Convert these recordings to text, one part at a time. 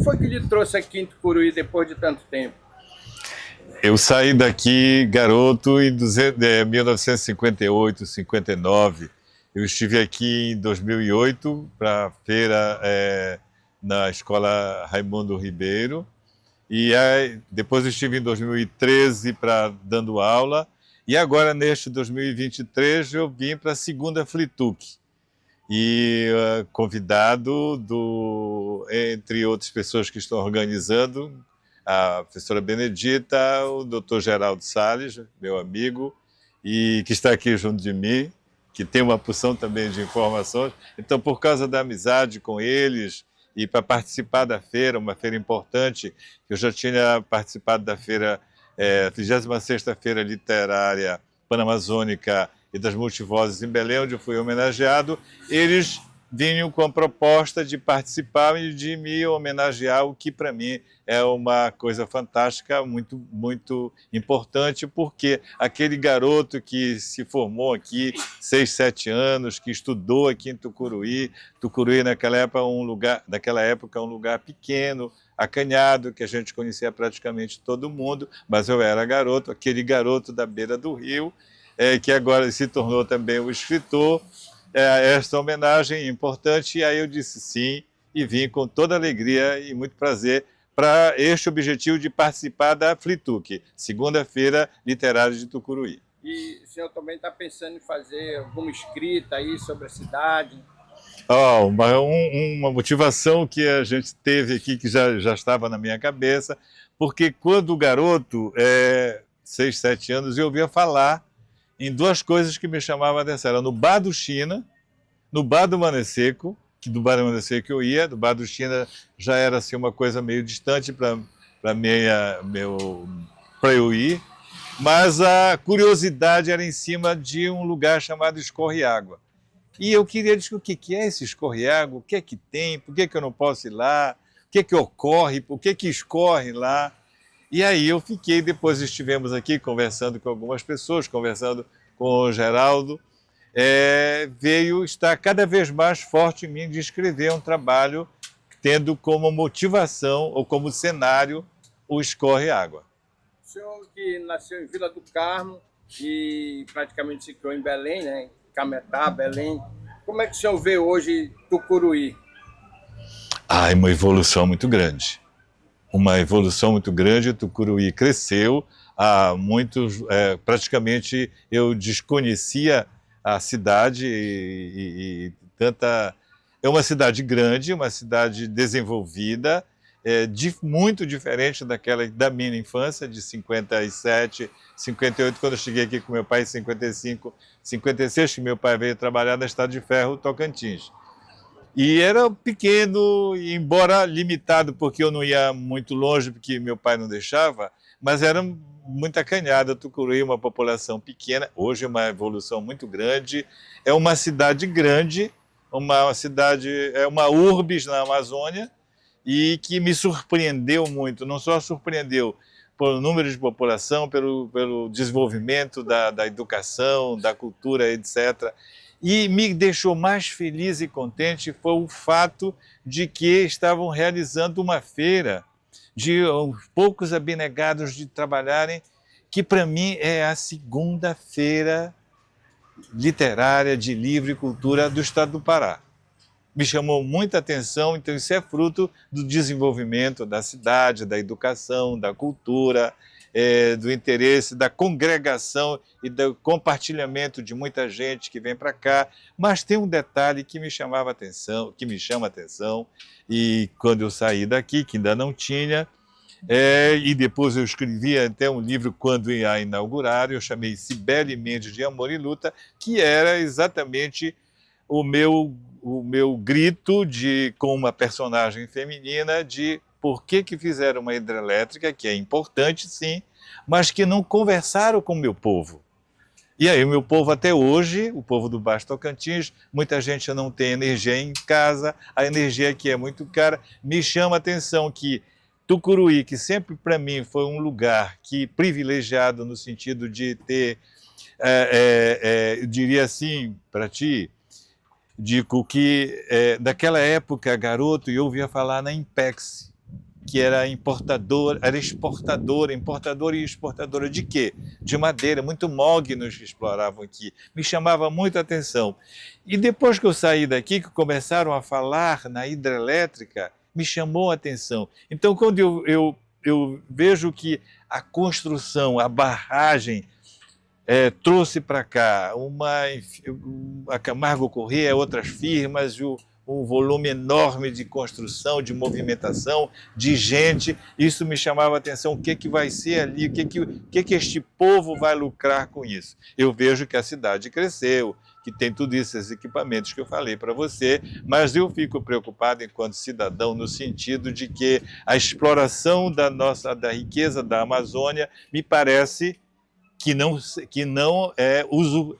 foi que lhe trouxe aqui em Tucuruí depois de tanto tempo? Eu saí daqui garoto em 1958, 59. Eu estive aqui em 2008 para a feira na Escola Raimundo Ribeiro. E aí, depois eu estive em 2013 dando aula. E agora, neste 2023, eu vim para a segunda Flituc. E convidado entre outras pessoas que estão organizando, a professora Benedita, o doutor Geraldo Salles, meu amigo, e que está aqui junto de mim, que tem uma porção também de informações. Então, por causa da amizade com eles e para participar da feira, uma feira importante, eu já tinha participado da feira, a 36ª Feira Literária Panamazônica e das Multivozes em Belém, onde eu fui homenageado. Eles vinham com a proposta de participar e de me homenagear, o que para mim é uma coisa fantástica, muito, muito importante, porque aquele garoto que se formou aqui, 6, 7 anos, que estudou aqui em Tucuruí, naquela época um lugar pequeno, acanhado, que a gente conhecia praticamente todo mundo, mas eu era garoto, aquele garoto da beira do rio, que agora se tornou também o escritor. Esta homenagem importante, e aí eu disse sim, e vim com toda alegria e muito prazer para este objetivo de participar da Flituc, segunda Feira Literária de Tucuruí. E o senhor também está pensando em fazer alguma escrita aí sobre a cidade? Uma motivação que a gente teve aqui, que já estava na minha cabeça, porque quando garoto, 6, 7 anos, eu ouvia falar em duas coisas que me chamavam a atenção. Era no Bar do China, no Bar do Mané Seco, que do Bar do Mané Seco eu ia, do Bar do China já era assim, uma coisa meio distante para eu ir, mas a curiosidade era em cima de um lugar chamado Escorre-Água. E eu queria descobrir o que é esse Escorre-Água, o que é que tem, por que eu não posso ir lá, o que é que ocorre, por que escorre lá. E aí eu fiquei, depois estivemos aqui conversando com algumas pessoas, conversando com o Geraldo, veio estar cada vez mais forte em mim de escrever um trabalho tendo como motivação ou como cenário o Escorre-Água. O senhor que nasceu em Vila do Carmo e praticamente se criou em Belém, né? Cametá, Belém. Como é que o senhor vê hoje Tucuruí? É uma evolução muito grande. Tucuruí cresceu, praticamente eu desconhecia a cidade é uma cidade grande, uma cidade desenvolvida, muito diferente da minha infância, de 57, 58, quando eu cheguei aqui com meu pai em 55, 56, que meu pai veio trabalhar na Estrada de Ferro Tocantins. E era pequeno, embora limitado, porque eu não ia muito longe, porque meu pai não deixava, mas era muito acanhada. Tucuruí, uma população pequena, hoje é uma evolução muito grande. É uma cidade grande, é uma urbis na Amazônia, e que me surpreendeu muito. Não só surpreendeu pelo número de população, pelo desenvolvimento da educação, da cultura, etc., e me deixou mais feliz e contente foi o fato de que estavam realizando uma feira de poucos abnegados de trabalharem, que para mim é a segunda feira literária de livro e cultura do estado do Pará. Me chamou muita atenção, então isso é fruto do desenvolvimento da cidade, da educação, da cultura, do interesse, da congregação e do compartilhamento de muita gente que vem para cá. Mas tem um detalhe que me chama a atenção, e quando eu saí daqui, que ainda não tinha, e depois eu escrevi até um livro quando ia inaugurar, eu chamei Cibele Mendes de Amor e Luta, que era exatamente o meu grito com uma personagem feminina de por que fizeram uma hidrelétrica, que é importante sim, mas que não conversaram com o meu povo. E aí o meu povo até hoje, o povo do Baixo Tocantins, muita gente não tem energia em casa, a energia aqui é muito cara. Me chama a atenção que Tucuruí, que sempre para mim foi um lugar privilegiado no sentido de ter, eu diria assim para ti, digo que naquela época, garoto, eu ouvia falar na Impex. que era exportadora e exportadora de quê? De madeira, muito mognos que exploravam aqui. Me chamava muita atenção. E depois que eu saí daqui, que começaram a falar na hidrelétrica, me chamou a atenção. Então, quando eu vejo que a construção, a barragem, trouxe para cá a Camargo Corrêa, outras firmas, um volume enorme de construção, de movimentação, de gente. Isso me chamava a atenção. O que vai ser ali? O que este povo vai lucrar com isso? Eu vejo que a cidade cresceu, que tem tudo isso, esses equipamentos que eu falei para você, mas eu fico preocupado enquanto cidadão no sentido de que a exploração da riqueza da Amazônia me parece que não é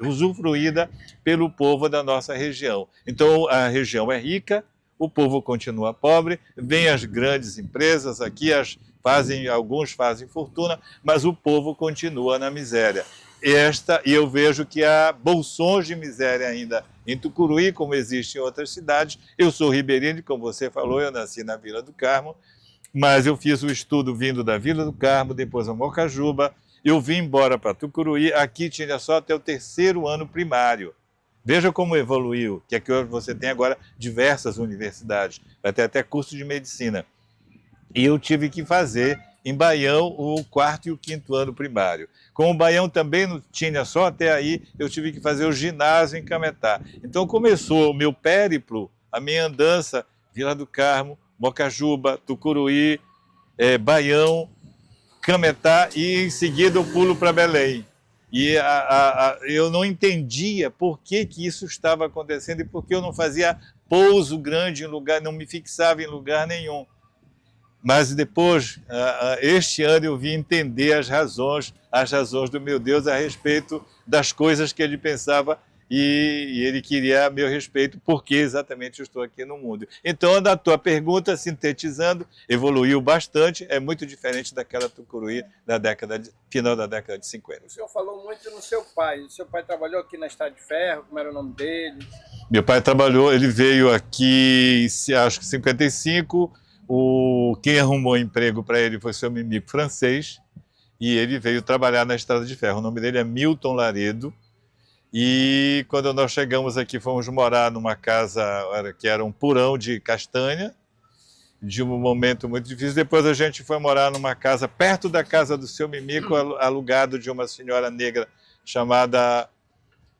usufruída pelo povo da nossa região. Então, a região é rica, o povo continua pobre, vêm as grandes empresas aqui, alguns fazem fortuna, mas o povo continua na miséria. E eu vejo que há bolsões de miséria ainda em Tucuruí, como existe em outras cidades. Eu sou ribeirinho, como você falou, eu nasci na Vila do Carmo, mas eu fiz o estudo vindo da Vila do Carmo, depois a Mocajuba. Eu vim embora para Tucuruí, aqui tinha só até o 3º ano primário. Veja como evoluiu, que aqui você tem agora diversas universidades, vai ter até curso de medicina. E eu tive que fazer em Baião o 4º e o 5º ano primário. Como o Baião também não tinha só até aí, eu tive que fazer o ginásio em Cametá. Então começou o meu périplo, a minha andança, Vila do Carmo, Mocajuba, Tucuruí, Baião, Cametá, e em seguida eu pulo para Belém. E eu não entendia por que isso estava acontecendo e por que eu não fazia pouso grande em lugar, não me fixava em lugar nenhum. Mas depois, este ano, eu vim entender as razões do meu Deus a respeito das coisas que ele pensava e ele queria a meu respeito, porque exatamente eu estou aqui no mundo. Então, da tua pergunta, sintetizando, evoluiu bastante, é muito diferente daquela Tucuruí final da década de 50. O senhor falou muito no seu pai. O seu pai trabalhou aqui na Estrada de Ferro, como era o nome dele? Meu pai trabalhou, ele veio aqui, acho que em 55, quem arrumou emprego para ele foi seu amigo francês, e ele veio trabalhar na Estrada de Ferro. O nome dele é Milton Laredo. E quando nós chegamos aqui, fomos morar numa casa que era um porão de castanha, de um momento muito difícil. Depois a gente foi morar numa casa perto da casa do seu Mimico, alugado de uma senhora negra chamada...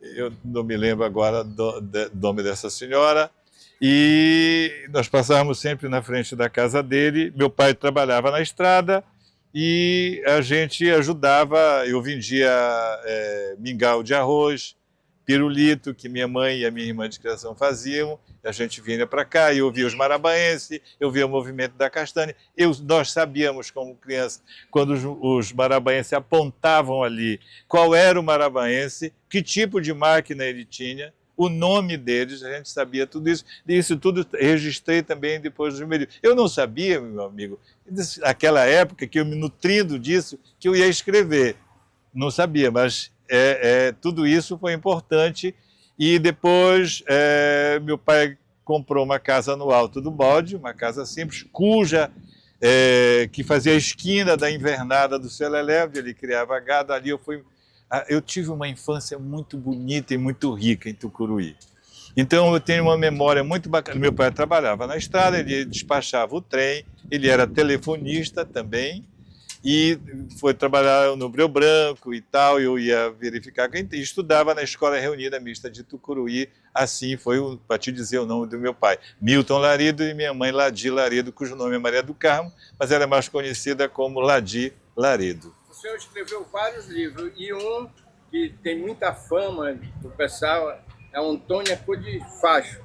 Eu não me lembro agora do nome dessa senhora. E nós passávamos sempre na frente da casa dele. Meu pai trabalhava na estrada e a gente ajudava. Eu vendia mingau de arroz, pirulito, que minha mãe e a minha irmã de criação faziam. A gente vinha para cá e eu via os marabaenses, eu via o movimento da castanha. Nós sabíamos, como criança, quando os marabaenses apontavam ali qual era o marabaense, que tipo de máquina ele tinha, o nome deles, a gente sabia tudo isso. E isso tudo registrei também depois dos meus livros. Eu não sabia, meu amigo, naquela época, que eu me nutrindo disso, que eu ia escrever. Não sabia, mas tudo isso foi importante. E depois meu pai comprou uma casa no Alto do Bode, uma casa simples, que fazia a esquina da invernada do seu Lelé, onde ele criava gado. Ali eu tive uma infância muito bonita e muito rica em Tucuruí. Então eu tenho uma memória muito bacana. Meu pai trabalhava na estrada, ele despachava o trem, ele era telefonista também, e foi trabalhar no Breu Branco e tal. Eu ia verificar, e estudava na Escola Reunida Mista de Tucuruí. Assim foi, para te dizer o nome do meu pai, Milton Laredo, e minha mãe Ladi Laredo, cujo nome é Maria do Carmo, mas ela é mais conhecida como Ladi Laredo. O senhor escreveu vários livros, e um que tem muita fama do pessoal é Antônia Cor de Facho.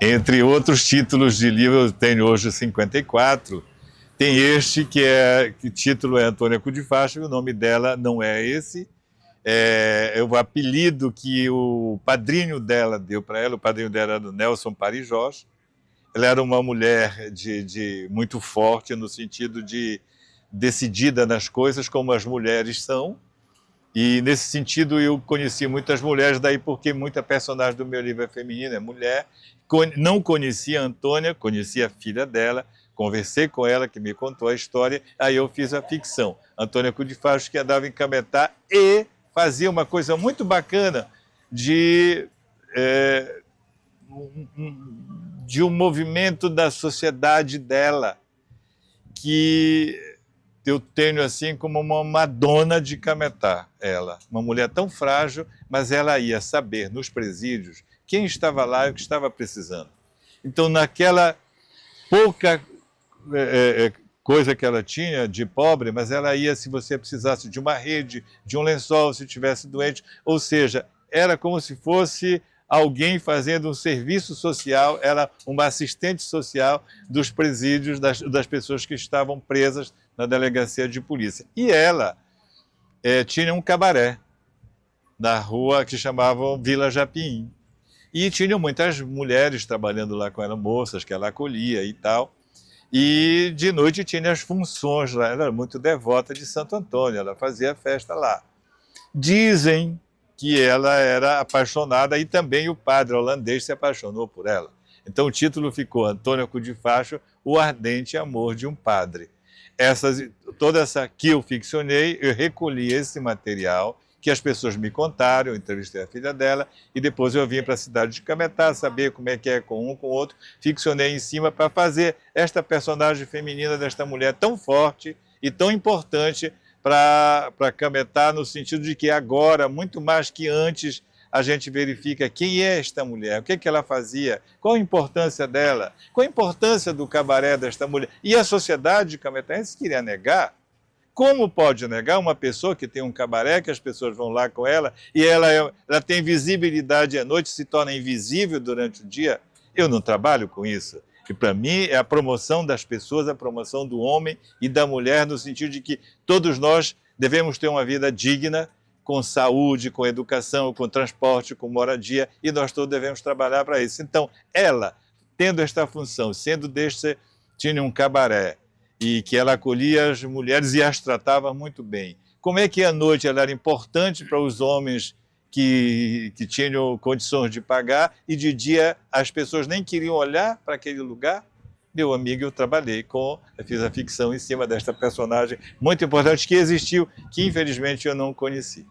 Entre outros títulos de livro, eu tenho hoje 54. Tem este que o título é Antônia Cor de Facho, e o nome dela não é esse. É o apelido que o padrinho dela deu para ela. O padrinho dela era o Nelson Parijós. Ela era uma mulher muito forte, no sentido de decidida nas coisas, como as mulheres são. E, nesse sentido, eu conheci muitas mulheres, daí porque muita personagem do meu livro é feminina, é mulher. Não conhecia a Antônia, conhecia a filha dela, conversei com ela, que me contou a história, aí eu fiz a ficção. Antônia Cu de Facho, que andava em Cametá e fazia uma coisa muito bacana de um movimento da sociedade dela, que eu tenho assim como uma Madonna de Cametá, ela. Uma mulher tão frágil, mas ela ia saber nos presídios quem estava lá e o que estava precisando. Então, naquela pouca coisa que ela tinha de pobre, mas ela ia, se você precisasse de uma rede, de um lençol, se estivesse doente, ou seja, era como se fosse alguém fazendo um serviço social, era uma assistente social dos presídios, das pessoas que estavam presas na delegacia de polícia. E ela tinha um cabaré na rua que chamavam Vila Japim. E tinham muitas mulheres trabalhando lá com ela, moças que ela acolhia e tal. E de noite tinha as funções lá, ela era muito devota de Santo Antônio, ela fazia festa lá. Dizem que ela era apaixonada e também o padre holandês se apaixonou por ela. Então o título ficou Antônia Cu de Facho, o ardente amor de um padre. Toda essa que eu ficcionei, eu recolhi esse material que as pessoas me contaram, eu entrevistei a filha dela, e depois eu vim para a cidade de Cametá, saber como é que é com um, com o outro, ficcionei em cima para fazer esta personagem feminina desta mulher tão forte e tão importante para Cametá, no sentido de que agora, muito mais que antes, a gente verifica quem é esta mulher, o que é que ela fazia, qual a importância dela, qual a importância do cabaré desta mulher. E a sociedade de cametense queria negar. Como pode negar uma pessoa que tem um cabaré, que as pessoas vão lá com ela, e ela tem visibilidade à noite, se torna invisível durante o dia? Eu não trabalho com isso. E para mim é a promoção das pessoas, a promoção do homem e da mulher, no sentido de que todos nós devemos ter uma vida digna, com saúde, com educação, com transporte, com moradia, e nós todos devemos trabalhar para isso. Então, ela, tendo esta função, tinha um cabaré, e que ela acolhia as mulheres e as tratava muito bem. Como é que à noite ela era importante para os homens que tinham condições de pagar, e de dia as pessoas nem queriam olhar para aquele lugar? Meu amigo, eu fiz a ficção em cima desta personagem muito importante que existiu, que infelizmente eu não conheci.